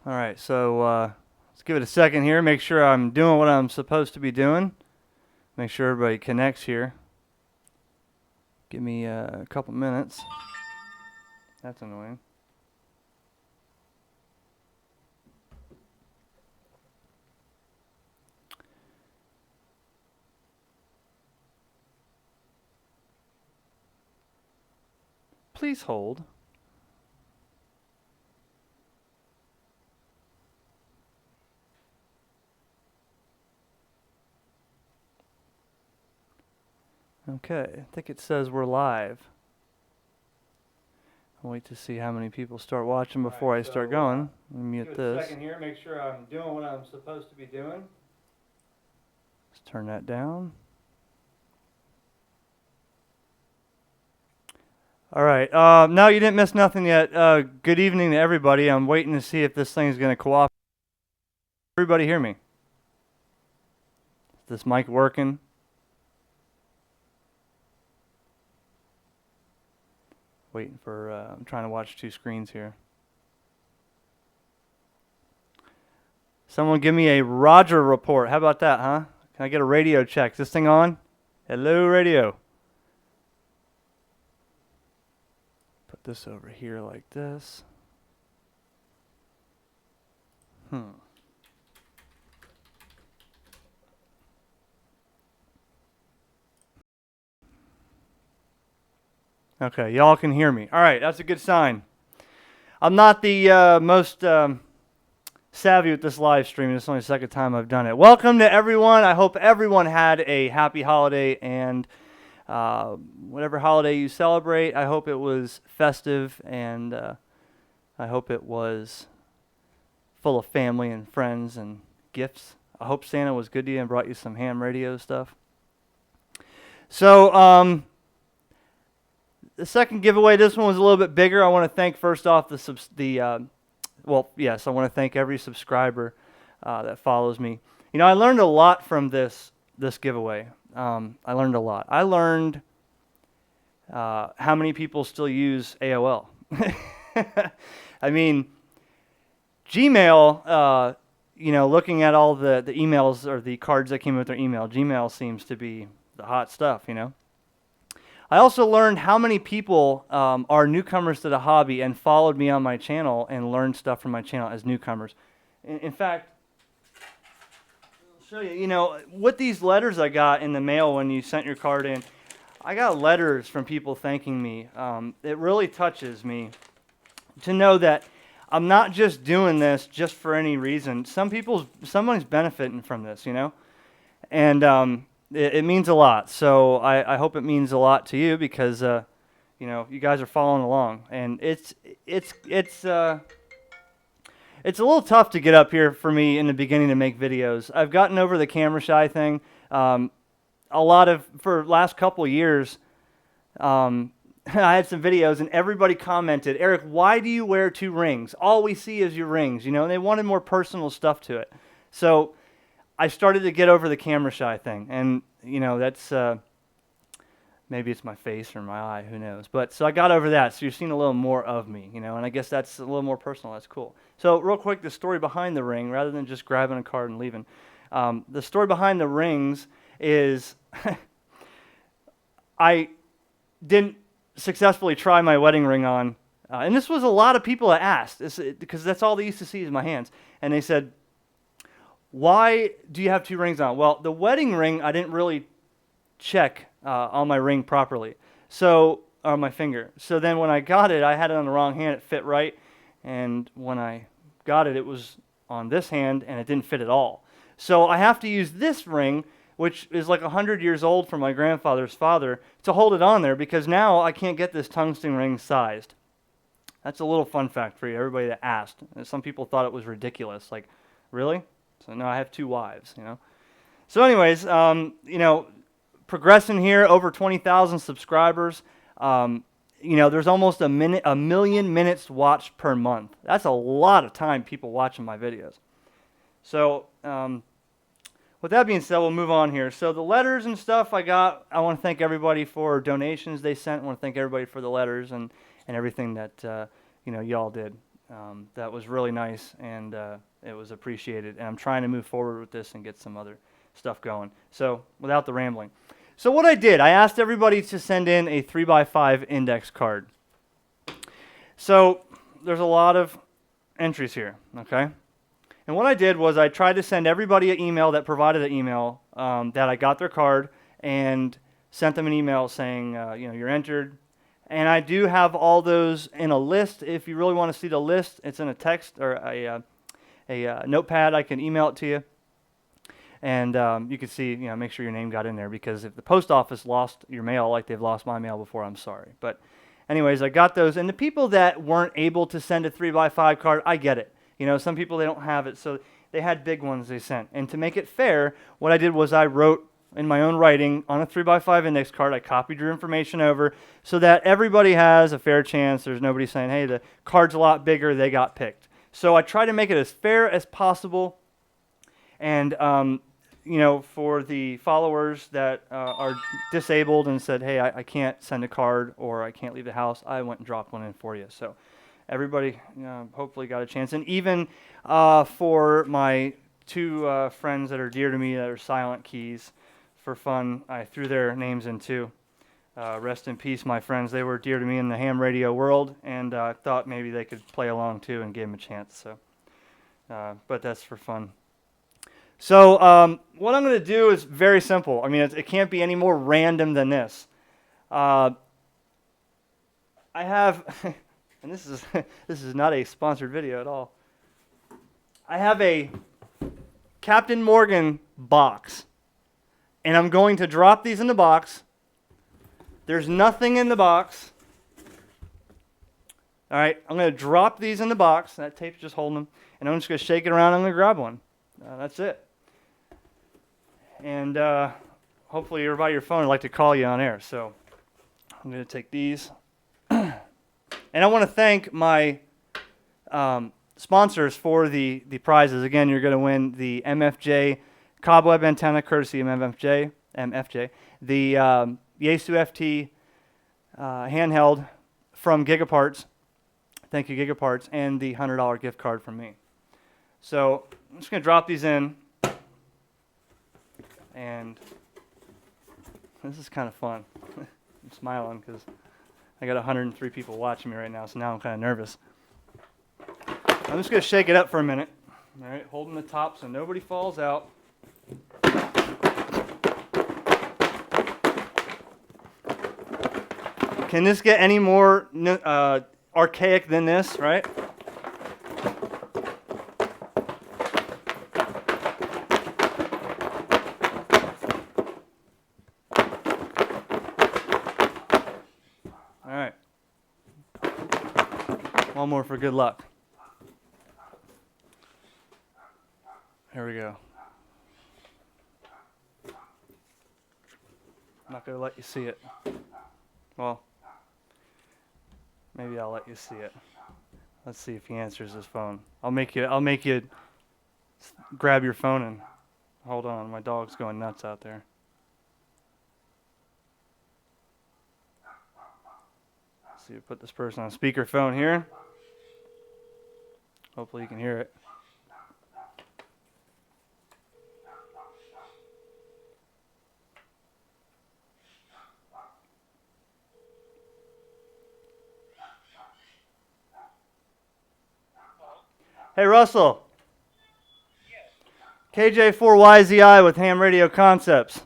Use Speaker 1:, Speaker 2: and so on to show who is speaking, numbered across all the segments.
Speaker 1: All right, so let's give it a second here. Make sure I'm doing what I'm supposed to be doing. Make sure everybody connects here. Give me a couple minutes. That's annoying. Please hold. Okay, I think it says we're live. I'll wait to see how many people start watching before I start going. Let me mute this. Second here, make sure I'm doing what I'm supposed to be doing. Let's turn that down. All right. No, you didn't miss nothing yet. Good evening to everybody. I'm waiting to see if this thing is going to cooperate. Everybody hear me? Is this mic working? Waiting for, I'm trying to watch two screens here. Someone give me a Roger report. How about that, huh? Can I get a radio check? Is this thing on? Hello, radio. Put this over here like this. Okay, y'all can hear me. All right, that's a good sign. I'm not the most savvy with this live stream. This is only the second time I've done it. Welcome to everyone. I hope everyone had a happy holiday, and whatever holiday you celebrate, I hope it was festive, and I hope it was full of family and friends and gifts. I hope Santa was good to you and brought you some ham radio stuff. So, the second giveaway, this one was a little bit bigger. I want to thank first off I want to thank every subscriber that follows me. You know, I learned a lot from this giveaway. I learned a lot. I learned how many people still use AOL. I mean, Gmail, looking at all the emails or the cards that came with their email, Gmail seems to be the hot stuff, you know. I also learned how many people are newcomers to the hobby and followed me on my channel and learned stuff from my channel as newcomers. In fact, I'll show you, with these letters I got in the mail when you sent your card in, I got letters from people thanking me. It really touches me to know that I'm not just doing this just for any reason. Someone's benefiting from this, and it means a lot. So I hope it means a lot to you because you guys are following along, and it's a little tough to get up here for me in the beginning to make videos. I've gotten over the camera shy thing. For the last couple years, I had some videos and everybody commented, "Eric, why do you wear 2 rings? All we see is your rings," and they wanted more personal stuff to it. So I started to get over the camera shy thing, and that's maybe it's my face or my eye, who knows. But so I got over that, so you're seeing a little more of me, and I guess that's a little more personal. That's cool. So real quick, the story behind the ring, rather than just grabbing a card and leaving. The story behind the rings is I didn't successfully try my wedding ring on, and this was a lot of people that asked, because that's all they used to see is my hands, and they said, "Why do you have 2 rings on?" Well, the wedding ring, I didn't really check on my ring properly, on my finger. So then when I got it, I had it on the wrong hand. It fit right. And when I got it, it was on this hand, and it didn't fit at all. So I have to use this ring, which is like 100 years old from my grandfather's father, to hold it on there, because now I can't get this tungsten ring sized. That's a little fun fact for you, everybody that asked. And some people thought it was ridiculous. Like, really? So now I have 2 wives, So anyways, progressing here, over 20,000 subscribers. There's almost a million minutes watched per month. That's a lot of time people watching my videos. So with that being said, we'll move on here. So the letters and stuff I got, I want to thank everybody for donations they sent. I want to thank everybody for the letters and everything that y'all did. that was really nice, and it was appreciated. And I'm trying to move forward with this and get some other stuff going. So without the rambling. So what I did, I asked everybody to send in a 3x5 index card. So there's a lot of entries here, okay? And what I did was I tried to send everybody an email that provided an email that I got their card and sent them an email saying, you're entered. And I do have all those in a list. If you really want to see the list, it's in a text or a notepad. I can email it to you. And you can see, make sure your name got in there, because if the post office lost your mail like they've lost my mail before, I'm sorry. But anyways, I got those. And the people that weren't able to send a 3x5 card, I get it. Some people, they don't have it, so they had big ones they sent. And to make it fair, what I did was I wrote in my own writing on a 3x5 index card, I copied your information over so that everybody has a fair chance. There's nobody saying, hey, the card's a lot bigger, they got picked. So I try to make it as fair as possible. And, for the followers that are disabled and said, hey, I can't send a card or I can't leave the house, I went and dropped one in for you. So everybody hopefully got a chance. And even for my two friends that are dear to me that are Silent Keys, for fun, I threw their names in too. Rest in peace, my friends. They were dear to me in the ham radio world, and I thought maybe they could play along too and gave them a chance. So, but that's for fun. So what I'm going to do is very simple. I mean, it can't be any more random than this. I have, and this is not a sponsored video at all. I have a Captain Morgan box, and I'm going to drop these in the box. There's nothing in the box. All right, I'm going to drop these in the box. That tape's just holding them, and I'm just going to shake it around. I'm going to grab one. That's it. And hopefully you're by your phone. I'd like to call you on air. So I'm going to take these. And I want to thank my sponsors for the prizes. Again, you're going to win the MFJ cobweb antenna, courtesy of MFJ, the Yaesu FT handheld from Gigaparts. Thank you, Gigaparts, and the $100 gift card from me. So I'm just going to drop these in. And this is kind of fun. I'm smiling because I got 103 people watching me right now, so now I'm kind of nervous. I'm just going to shake it up for a minute. All right, holding the top so nobody falls out. Can this get any more archaic than this, right? All right. One more for good luck. Here we go. I'm not going to let you see it. Well, maybe I'll let you see it. Let's see if he answers his phone. I'll make you grab your phone and hold on. My dog's going nuts out there. Let's see, put this person on speakerphone here. Hopefully you can hear it. Hey, Russell. Yes. KJ4YZI with Ham Radio Concepts.
Speaker 2: Hey,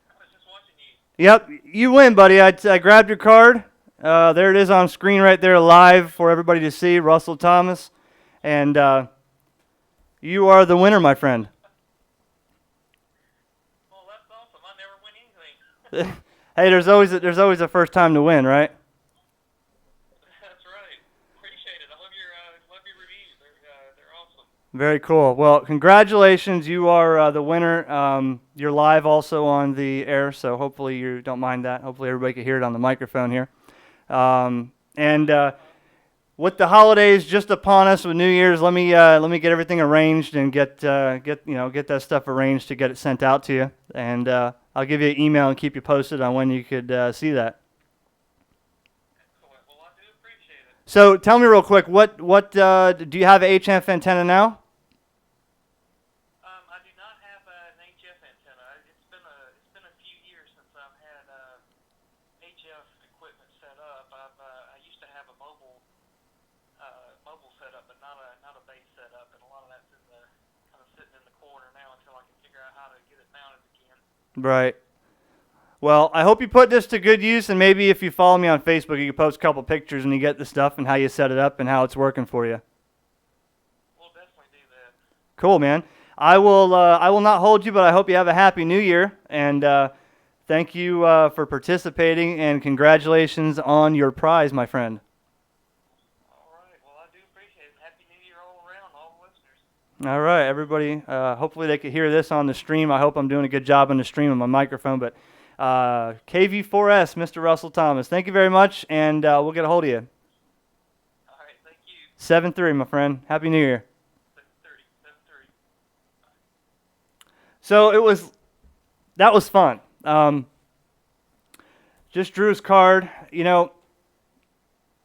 Speaker 2: I was just watching you.
Speaker 1: Yep, you win, buddy. I grabbed your card. There it is on screen right there live for everybody to see, Russell Thomas. And you are the winner, my friend.
Speaker 2: Well, that's awesome. I never win anything.
Speaker 1: Hey, there's always a first time to win, right?
Speaker 2: That's right. Appreciate it. I love your reviews. They're awesome.
Speaker 1: Very cool. Well, congratulations. You are the winner. You're live also on the air, so hopefully you don't mind that. Hopefully everybody can hear it on the microphone here. And with the holidays just upon us with New Year's, let me get everything arranged and get that stuff arranged to get it sent out to you. And I'll give you an email and keep you posted on when you could see that.
Speaker 2: Excellent. Well, I do appreciate it.
Speaker 1: So tell me real quick, what do you have an HF antenna now?
Speaker 2: I do not have an HF antenna. It's been a few years since I've had HF equipment set up. I used to have a mobile setup, but not a base setup, and a lot of that's in the kind of sitting in the corner now until I can figure out how to get it mounted again.
Speaker 1: Right. Well, I hope you put this to good use, and maybe if you follow me on Facebook, you can post a couple pictures and you get the stuff and how you set it up and how it's working for you.
Speaker 2: We'll definitely do that.
Speaker 1: Cool, man. I will not hold you, but I hope you have a happy New Year, and thank you for participating, and congratulations on your prize, my friend.
Speaker 2: All right. Well, I do appreciate it. Happy New Year all around, all the listeners.
Speaker 1: All right, everybody. Hopefully they could hear this on the stream. I hope I'm doing a good job on the stream on my microphone, but KV4S, Mr. Russell Thomas, thank you very much, and we'll get a hold of you.
Speaker 2: All right. Thank you.
Speaker 1: 7-3, my friend. Happy New Year.
Speaker 2: 7:30. 7:30.
Speaker 1: So that was fun. Just drew his card. I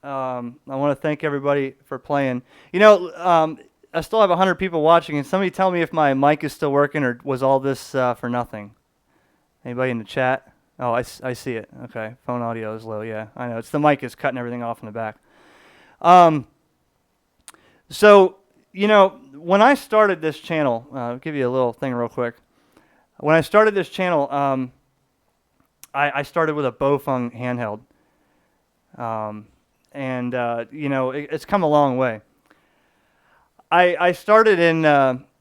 Speaker 1: want to thank everybody for playing. I still have 100 people watching, and somebody tell me if my mic is still working or was all this for nothing. Anybody in the chat? Oh, I see it. Okay, phone audio is low. Yeah, I know. It's the mic is cutting everything off in the back. So, when I started this channel, I'll give you a little thing real quick. When I started this channel, I started with a Bofeng handheld. It's come a long way. I started in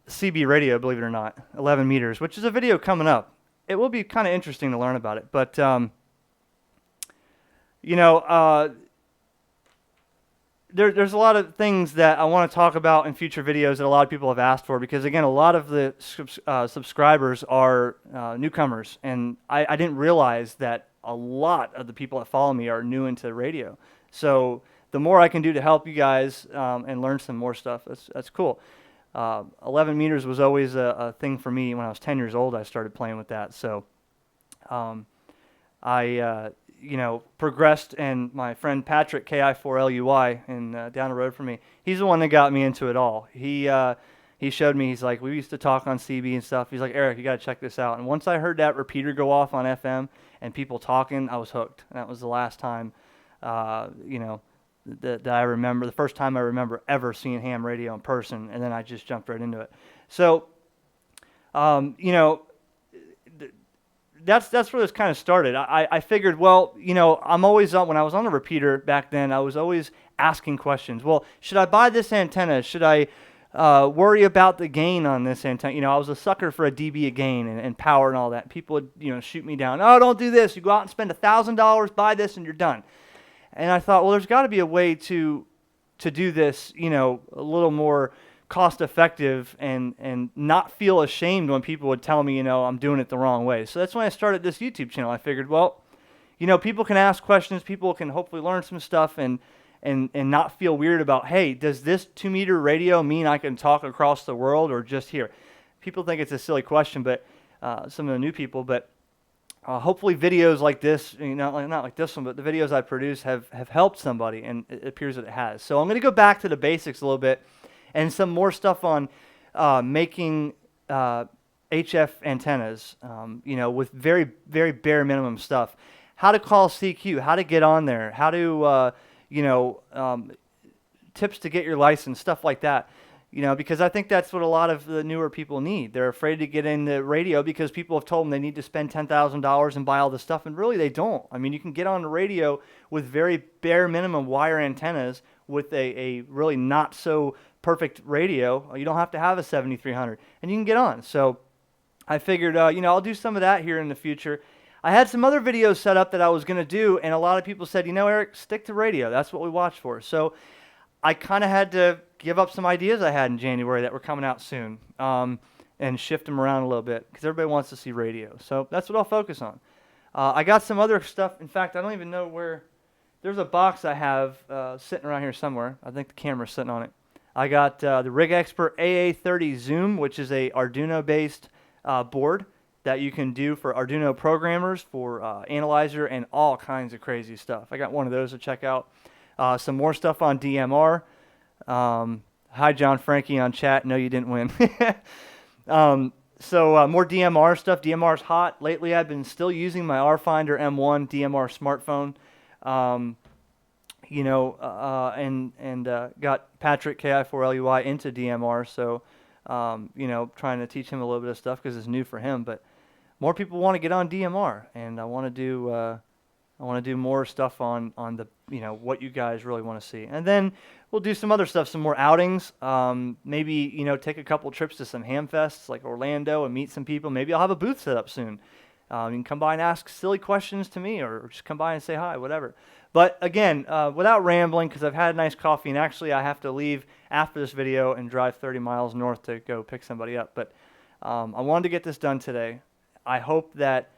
Speaker 1: CB radio, believe it or not, 11 meters, which is a video coming up. It will be kind of interesting to learn about it. But, there's a lot of things that I want to talk about in future videos that a lot of people have asked for because, again, a lot of the subscribers are newcomers. And I didn't realize that a lot of the people that follow me are new into radio. So the more I can do to help you guys and learn some more stuff, that's cool. 11 meters was always a thing for me. When I was 10 years old, I started playing with that. So I progressed, and my friend Patrick, KI4LUI, and down the road from me, he's the one that got me into it all. He showed me, he's like, we used to talk on CB and stuff. He's like, Eric, you got to check this out. And once I heard that repeater go off on FM and people talking, I was hooked. And that was the last time, that I remember, the first time I remember ever seeing ham radio in person, and then I just jumped right into it. So, that's where this kind of started. I figured, well, I'm always when I was on a repeater back then, I was always asking questions. Well, should I buy this antenna? Should I worry about the gain on this antenna? I was a sucker for a dB of gain and power and all that. People would, shoot me down. Oh, don't do this. You go out and spend $1,000, buy this, and you're done. And I thought, well, there's got to be a way to do this, a little more cost-effective and not feel ashamed when people would tell me, I'm doing it the wrong way. So that's when I started this YouTube channel. I figured, well, people can ask questions, people can hopefully learn some stuff and not feel weird about, hey, does this 2-meter radio mean I can talk across the world or just here? People think it's a silly question, but some of the new people, but hopefully videos like this, not like this one, but the videos I produce have helped somebody, and it appears that it has. So I'm going to go back to the basics a little bit and some more stuff on making HF antennas, with very, very bare minimum stuff. How to call CQ, how to get on there, how to, tips to get your license, stuff like that. Because I think that's what a lot of the newer people need. They're afraid to get into radio because people have told them they need to spend $10,000 and buy all this stuff, and really they don't. I mean, you can get on the radio with very bare minimum wire antennas with a really not so perfect radio. You don't have to have a 7300, and you can get on. So I figured, I'll do some of that here in the future. I had some other videos set up that I was going to do, and a lot of people said, Eric, stick to radio. That's what we watch for. So I kind of had to give up some ideas I had in January that were coming out soon and shift them around a little bit because everybody wants to see radio. So that's what I'll focus on. I got some other stuff. In fact, I don't even know where. There's a box I have sitting around here somewhere. I think the camera's sitting on it. I got the Rig Expert AA30 Zoom, which is a Arduino-based board that you can do for Arduino programmers, for analyzer, and all kinds of crazy stuff. I got one of those to check out. some more stuff on DMR. Hi, John Frankie on chat. No, you didn't win. So more DMR stuff. DMR's hot. Lately, I've been still using my RFinder M1 DMR smartphone. And got Patrick KI4LUI into DMR. So, trying to teach him a little bit of stuff because it's new for him. But more people want to get on DMR, and I want to do more stuff on the what you guys really want to see, and then we'll do some other stuff, some more outings. Maybe take a couple trips to some ham fests like Orlando and meet some people. Maybe I'll have a booth set up soon. You can come by and ask silly questions to me, or just come by and say hi, whatever. But again, without rambling, because I've had a nice coffee, and actually I have to leave after this video and drive 30 miles north to go pick somebody up. But I wanted to get this done today. I hope that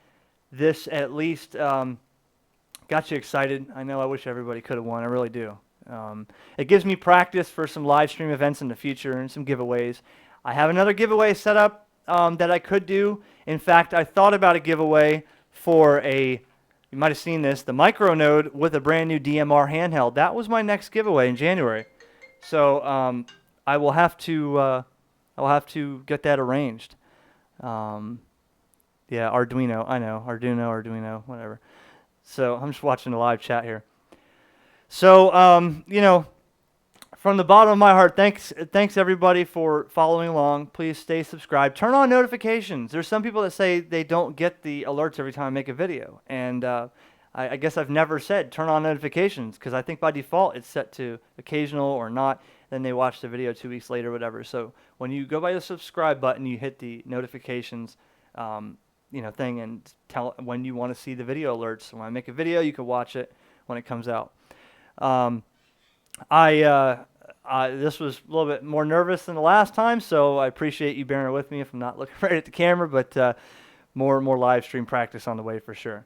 Speaker 1: this at least got you excited. I know I wish everybody could have won. I really do. It gives me practice for some live stream events in the future and some giveaways. I have another giveaway set up that I could do. In fact, I thought about a giveaway for you might have seen this, the micro node with a brand new DMR handheld. That was my next giveaway in January. So I will have to get that arranged. Yeah, Arduino, I know, Arduino, whatever. So I'm just watching the live chat here. So, from the bottom of my heart, thanks everybody for following along. Please stay subscribed. Turn on notifications. There's some people that say they don't get the alerts every time I make a video. And I guess I've never said turn on notifications because I think by default it's set to occasional or not. Then they watch the video 2 weeks later or whatever. So when you go by the subscribe button, you hit the notifications thing and tell when you want to see the video alerts. When I make a video, you can watch it when it comes out. This was a little bit more nervous than the last time, so I appreciate you bearing with me if I'm not looking right at the camera, but more live stream practice on the way for sure.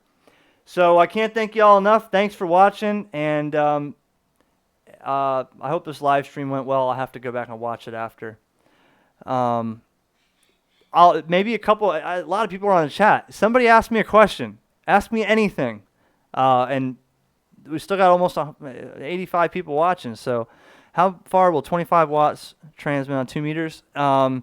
Speaker 1: So I can't thank you all enough. Thanks for watching, and I hope this live stream went well. I'll have to go back and watch it after. Maybe a lot of people are on the chat. Somebody asked me a question. Ask me anything. And we still got almost 85 people watching. So how far will 25 watts transmit on 2 meters? Well,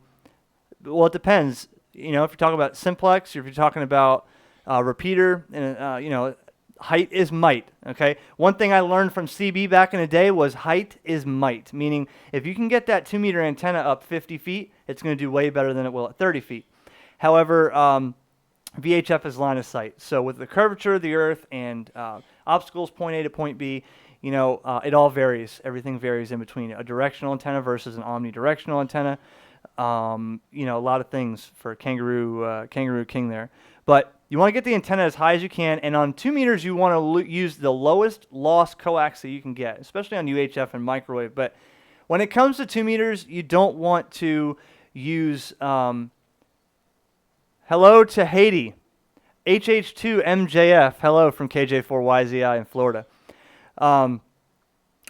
Speaker 1: it depends. If you're talking about simplex, or if you're talking about repeater, and height is might. Okay. One thing I learned from CB back in the day was height is might, meaning if you can get that 2 meter antenna up 50 feet, it's going to do way better than it will at 30 feet. However, VHF is line of sight. So with the curvature of the Earth and obstacles point A to point B, it all varies. Everything varies in between a directional antenna versus an omnidirectional antenna. A lot of things for Kangaroo King there. But you want to get the antenna as high as you can, and on 2 meters you want to use the lowest loss coax that you can get, especially on UHF and microwave. But when it comes to 2 meters, you don't want to use hello to Haiti. HH2MJF, hello from KJ4YZI in Florida.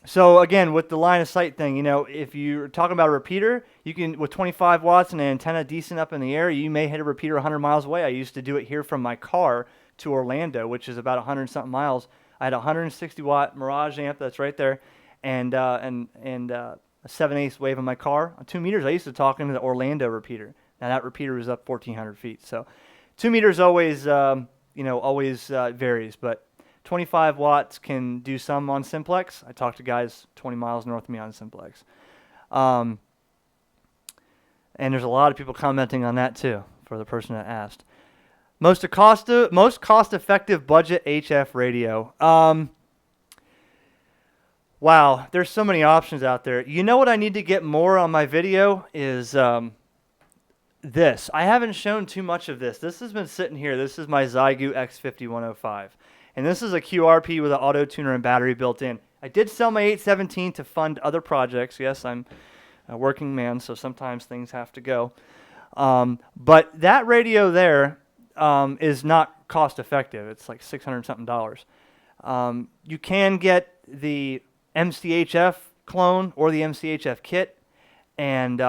Speaker 1: So again, with the line of sight thing, if you're talking about a repeater, you can, with 25 watts and an antenna decent up in the air, you may hit a repeater 100 miles away. I used to do it here from my car to Orlando, which is about 100 something miles. I had a 160 watt Mirage amp that's right there, and a 7/8 wave in my car. On 2 meters, I used to talk into the Orlando repeater. Now that repeater was up 1,400 feet. So 2 meters always varies, but 25 watts can do some on simplex. I talked to guys 20 miles north of me on simplex. And there's a lot of people commenting on that too, for the person that asked. Most cost-effective budget HF radio. Wow, there's so many options out there. You know what I need to get more on my video is this. I haven't shown too much of this. This has been sitting here. This is my Zygu X5105. And this is a QRP with an auto tuner and battery built in. I did sell my 817 to fund other projects. Yes, I'm a working man, so sometimes things have to go. But that radio there is not cost effective. It's like $600 something. You can get the MCHF clone or the MCHF kit, and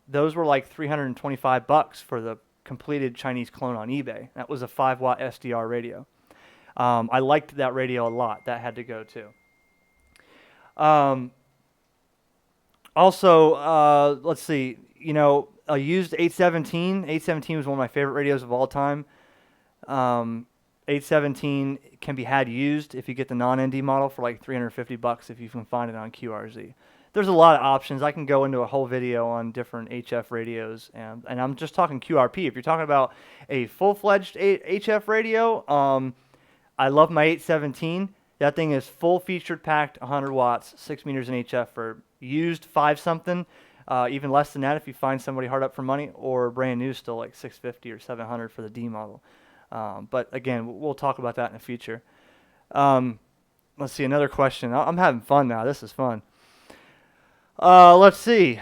Speaker 1: those were like $325 for the completed Chinese clone on eBay. That was a 5-watt SDR radio. I liked that radio a lot. That had to go too. Um, Also, let's see. A used 817. 817 was one of my favorite radios of all time. Um, 817 can be had used if you get the non-ND model for like $350 if you can find it on QRZ. There's a lot of options. I can go into a whole video on different HF radios, and I'm just talking QRP. If you're talking about a full-fledged HF radio, I love my 817. That thing is full featured packed, 100 watts, 6 meters in HF for used 5 something, even less than that if you find somebody hard up for money, or brand new still like 650 or 700 for the D model. But again, we'll talk about that in the future. Let's see, another question. I'm having fun now. This is fun. Let's see.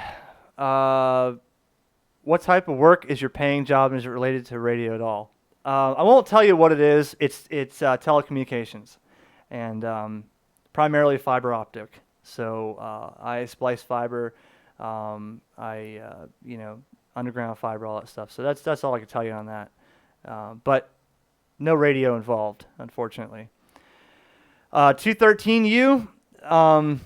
Speaker 1: What type of work is your paying job, and is it related to radio at all? I won't tell you what it is. It's telecommunications, and primarily fiber optic. So I splice fiber, underground fiber, all that stuff. So that's all I can tell you on that. But no radio involved, unfortunately. 213U. I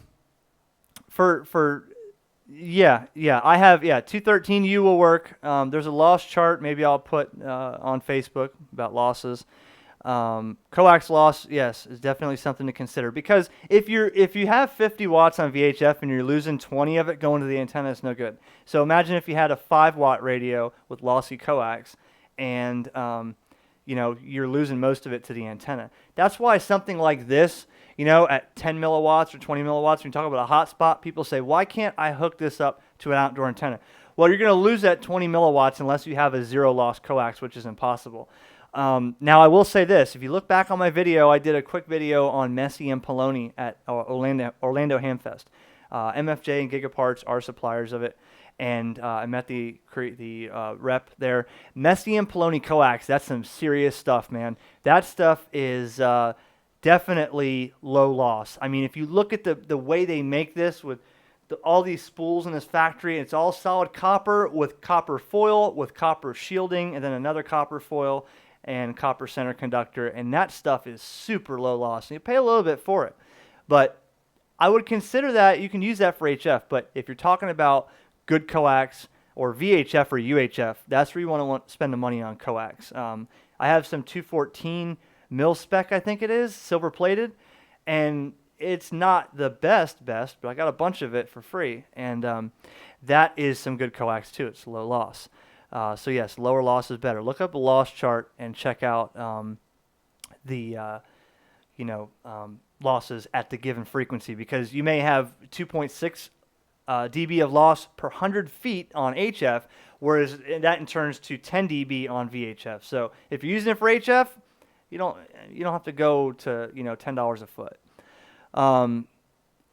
Speaker 1: have 213U will work. There's a loss chart. Maybe I'll put on Facebook about losses. Coax loss, yes, is definitely something to consider, because if you have 50 watts on VHF and you're losing 20 of it going to the antenna, it's no good. So imagine if you had a 5-watt radio with lossy coax, and you're losing most of it to the antenna. That's why something like this, at 10 milliwatts or 20 milliwatts, when you talk about a hotspot, people say, why can't I hook this up to an outdoor antenna? Well, you're going to lose that 20 milliwatts unless you have a zero loss coax, which is impossible. Now, I will say this. If you look back on my video, I did a quick video on Messi and Poloni at Orlando Hamfest. MFJ and Gigaparts are suppliers of it, and I met the rep there. Messi and Poloni coax, that's some serious stuff, man. That stuff is definitely low loss. I mean, if you look at the way they make this with all these spools in this factory, it's all solid copper with copper foil, with copper shielding, and then another copper foil and copper center conductor, and that stuff is super low loss. And you pay a little bit for it, but I would consider that you can use that for HF. But if you're talking about good coax or VHF or UHF, that's where you want to spend the money on coax. I have some 214 mil spec, I think it is, silver plated, and it's not the best, but I got a bunch of it for free, and that is some good coax too. It's low loss. So yes, lower loss is better. Look up a loss chart and check out losses at the given frequency, because you may have 2.6 dB of loss per 100 feet on HF, whereas that in turns to 10 dB on VHF. So if you're using it for HF, you don't have to go to $10 a foot.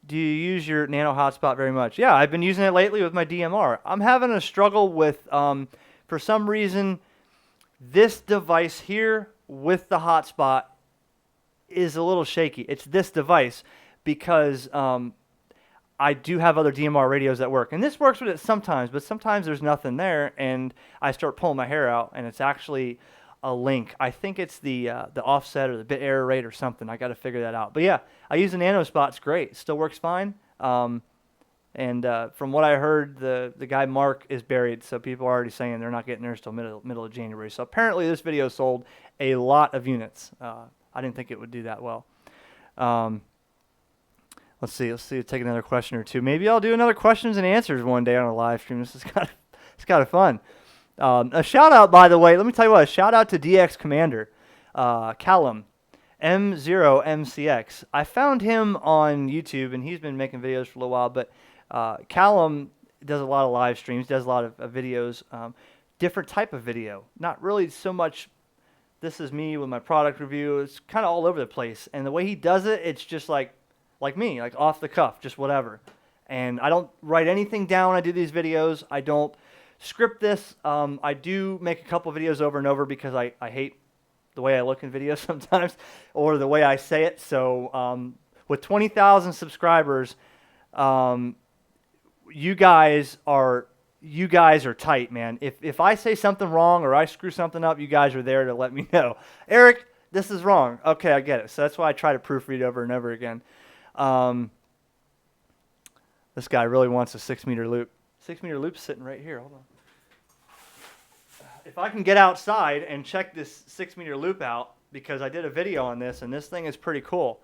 Speaker 1: Do you use your nano hotspot very much? Yeah, I've been using it lately with my DMR. I'm having a struggle with, for some reason, this device here with the hotspot is a little shaky. It's this device, because I do have other DMR radios that work. And this works with it sometimes, but sometimes there's nothing there, and I start pulling my hair out, and it's actually a link. I think it's the offset or the bit error rate or something. I got to figure that out. But yeah, I use the nano spot. It's great. It still works fine. And from what I heard, the guy Mark is buried, so people are already saying they're not getting theirs till middle of January. So apparently this video sold a lot of units. I didn't think it would do that well. Let's see. Take another question or two. Maybe I'll do another questions and answers one day on a live stream. This is kind of fun. A shout out, by the way. Let me tell you what. A shout out to DX Commander, Callum, M0MCX. I found him on YouTube, and he's been making videos for a little while. But Callum does a lot of live streams, does a lot of videos, different type of video. Not really so much. This is me with my product review. It's kind of all over the place, and the way he does it, it's just like me, like off the cuff, just whatever. And I don't write anything down when I do these videos. I don't script this. I do make a couple videos over and over because I hate the way I look in videos sometimes, or the way I say it. So with 20,000 subscribers, you guys are tight, man. If I say something wrong or I screw something up, you guys are there to let me know. Eric, this is wrong. Okay, I get it. So that's why I try to proofread over and over again. This guy really wants a 6-meter loop. 6-meter loop's sitting right here. Hold on. If I can get outside and check this 6-meter loop out, because I did a video on this, and this thing is pretty cool.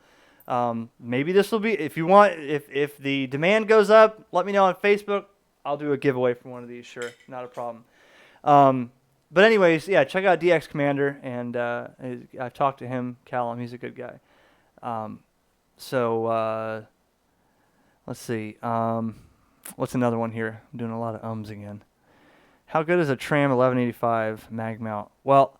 Speaker 1: Maybe this will be, if you want, if the demand goes up, let me know on Facebook. I'll do a giveaway for one of these, sure, not a problem. But anyways, yeah, check out DX Commander, and I've talked to him, Callum. He's a good guy. Let's see. What's another one here? I'm doing a lot of ums again. How good is a Tram 1185 mag mount? Well,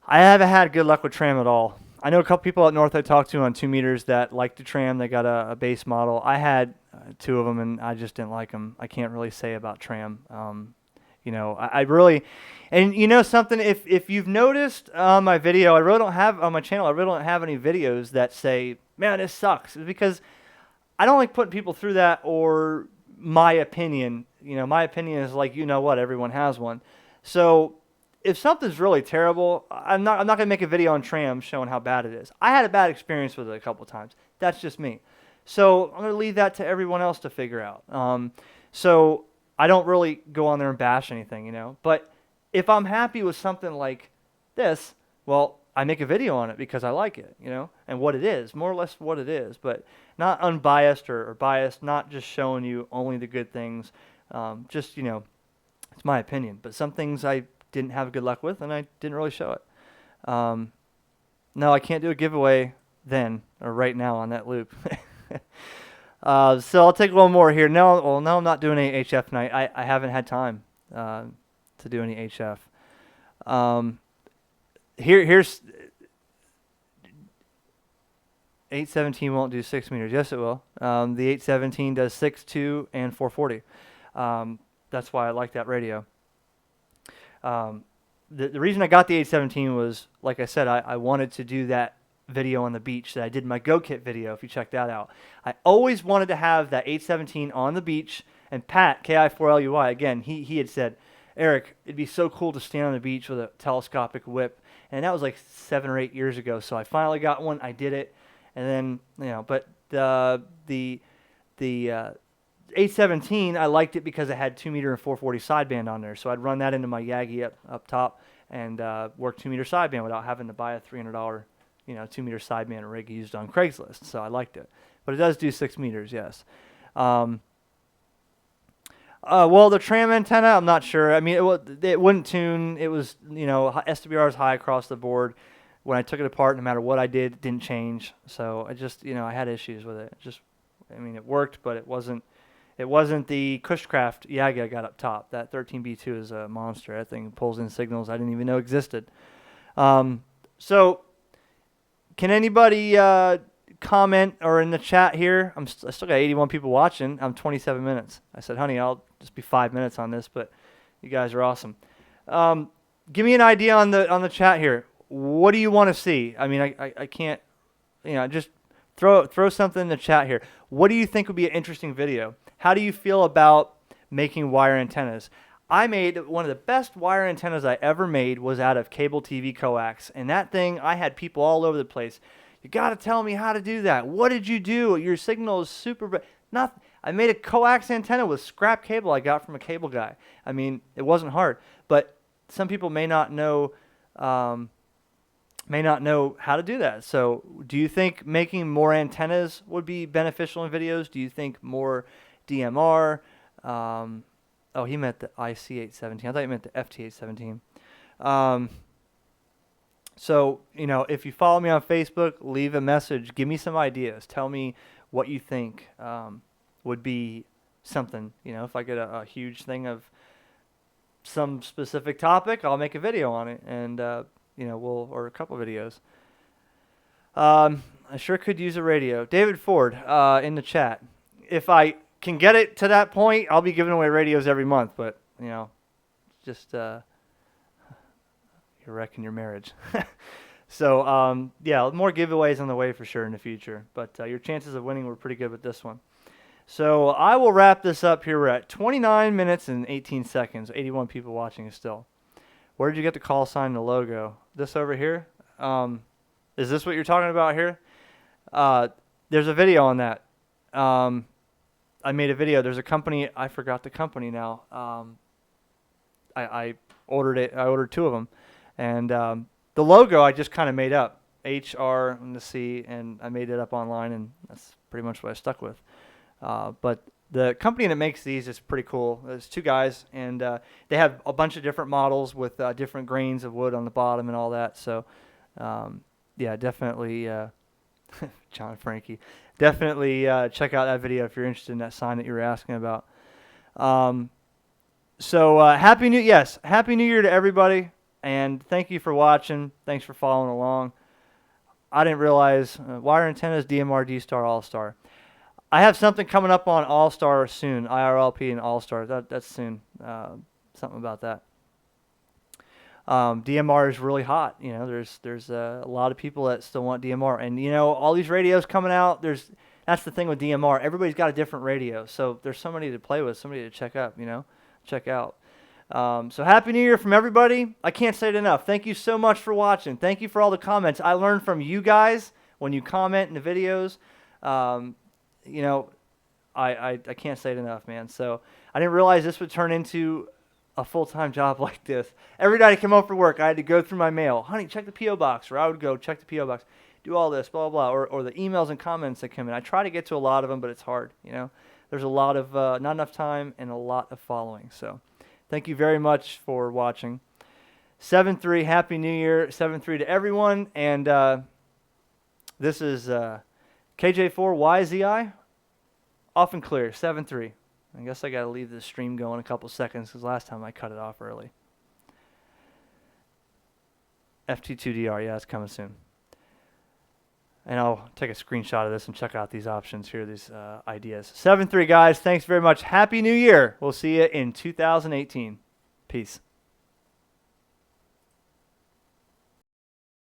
Speaker 1: I haven't had good luck with Tram at all. I know a couple people up north I talked to on 2 meters that like the Tram. They got a base model. I had 2 of them, and I just didn't like them. I can't really say about Tram. I really, and you know something, if you've noticed on my video, I really don't have, on my channel, I really don't have any videos that say, man, this sucks. It's because I don't like putting people through that, or my opinion. My opinion is like, what, everyone has one. So if something's really terrible, I'm not going to make a video on Tram showing how bad it is. I had a bad experience with it a couple times. That's just me. So I'm going to leave that to everyone else to figure out. So I don't really go on there and bash anything, But if I'm happy with something like this, well, I make a video on it because I like it, and what it is, more or less what it is, but not unbiased or biased, not just showing you only the good things. It's my opinion. But some things I didn't have good luck with, and I didn't really show it. No, I can't do a giveaway then or right now on that loop. So I'll take one more here. No, I'm not doing any HF night. I haven't had time to do any HF. Here's 817 won't do 6 meters. Yes, it will. The 817 does 6, 2, and 440. That's why I like that radio. The reason I got the 817 was, like I said, I wanted to do that video on the beach that I did in my Go Kit video, if you check that out. I always wanted to have that 817 on the beach, and Pat, KI4LUI, again, he had said, Eric, it'd be so cool to stand on the beach with a telescopic whip, and that was like 7 or 8 years ago, so I finally got one, I did it, and then, but the 817, I liked it because it had 2 meter and 440 sideband on there, so I'd run that into my Yagi up top and work 2 meter sideband without having to buy a $300 2 meter sideband rig used on Craigslist. So I liked it, but it does do 6 meters, yes. Well, the Tram antenna, I'm not sure. I mean, it wouldn't tune. It was, SWR is high across the board. When I took it apart, no matter what I did, it didn't change. So I just, I had issues with it. It worked, but it wasn't the Cushcraft Yagi I got up top. That 13B2 is a monster. That thing pulls in signals I didn't even know existed. So can anybody comment or in the chat here? I still got 81 people watching. I'm 27 minutes. I said, honey, I'll just be 5 minutes on this, but you guys are awesome. Give me an idea on the chat here. What do you want to see? I mean, I can't, just throw something in the chat here. What do you think would be an interesting video? How do you feel about making wire antennas? I made one of the best wire antennas I ever made was out of cable TV coax. And that thing, I had people all over the place. You got to tell me how to do that. What did you do? Your signal is super. Nothing. I made a coax antenna with scrap cable I got from a cable guy. I mean, it wasn't hard. But some people may not know how to do that. So do you think making more antennas would be beneficial in videos? Do you think more DMR? Oh, he meant the IC817. I thought he meant the FT817. So, if you follow me on Facebook, leave a message. Give me some ideas. Tell me what you think would be something. If I get a huge thing of some specific topic, I'll make a video on it. And, or a couple videos. I sure could use a radio. David Ford in the chat. If I can get it to that point, I'll be giving away radios every month, but just you're wrecking your marriage. So yeah, more giveaways on the way for sure in the future, but your chances of winning were pretty good with this one. So I will wrap this up here. We're at 29 minutes and 18 seconds. 81 people watching still. Where did you get the call sign and the logo? This over here? Is this what you're talking about here? There's a video on that. I made a video. There's a company, I forgot the company now. I ordered it. I ordered two of them, and the logo I just kind of made up. HR and the C, and I made it up online, and that's pretty much what I stuck with. But the company that makes these is pretty cool. There's two guys, and they have a bunch of different models with different grains of wood on the bottom and all that. So, yeah, definitely, John Frankie, definitely check out that video if you're interested in that sign that you were asking about. So happy New Year to everybody, and thank you for watching. Thanks for following along. I didn't realize wire antennas, DMR, D-Star, All-Star. I have something coming up on All-Star soon, IRLP and All-Star. That's soon. Something about that. DMR is really hot. You know, there's a lot of people that still want DMR, and you know, all these radios coming out. That's the thing with DMR. Everybody's got a different radio, so there's somebody to play with, somebody to check out. So happy New Year from everybody. I can't say it enough. Thank you so much for watching. Thank you for all the comments. I learned from you guys when you comment in the videos. You know, I can't say it enough, man. So I didn't realize this would turn into a full-time job like this. Every day I came home from work, I had to go through my mail. Honey, check the P.O. box. Or I would go check the P.O. box, do all this, blah, blah, blah. Or the emails and comments that come in. I try to get to a lot of them, but it's hard, you know. There's a lot of, not enough time and a lot of following. So thank you very much for watching. 7-3, Happy New Year. 7-3 to everyone. And this is KJ4YZI. Off and clear, 7-3. I guess I got to leave this stream going a couple seconds because last time I cut it off early. FT2DR, yeah, it's coming soon. And I'll take a screenshot of this and check out these options here, these ideas. 7-3, guys. Thanks very much. Happy New Year. We'll see you in 2018. Peace.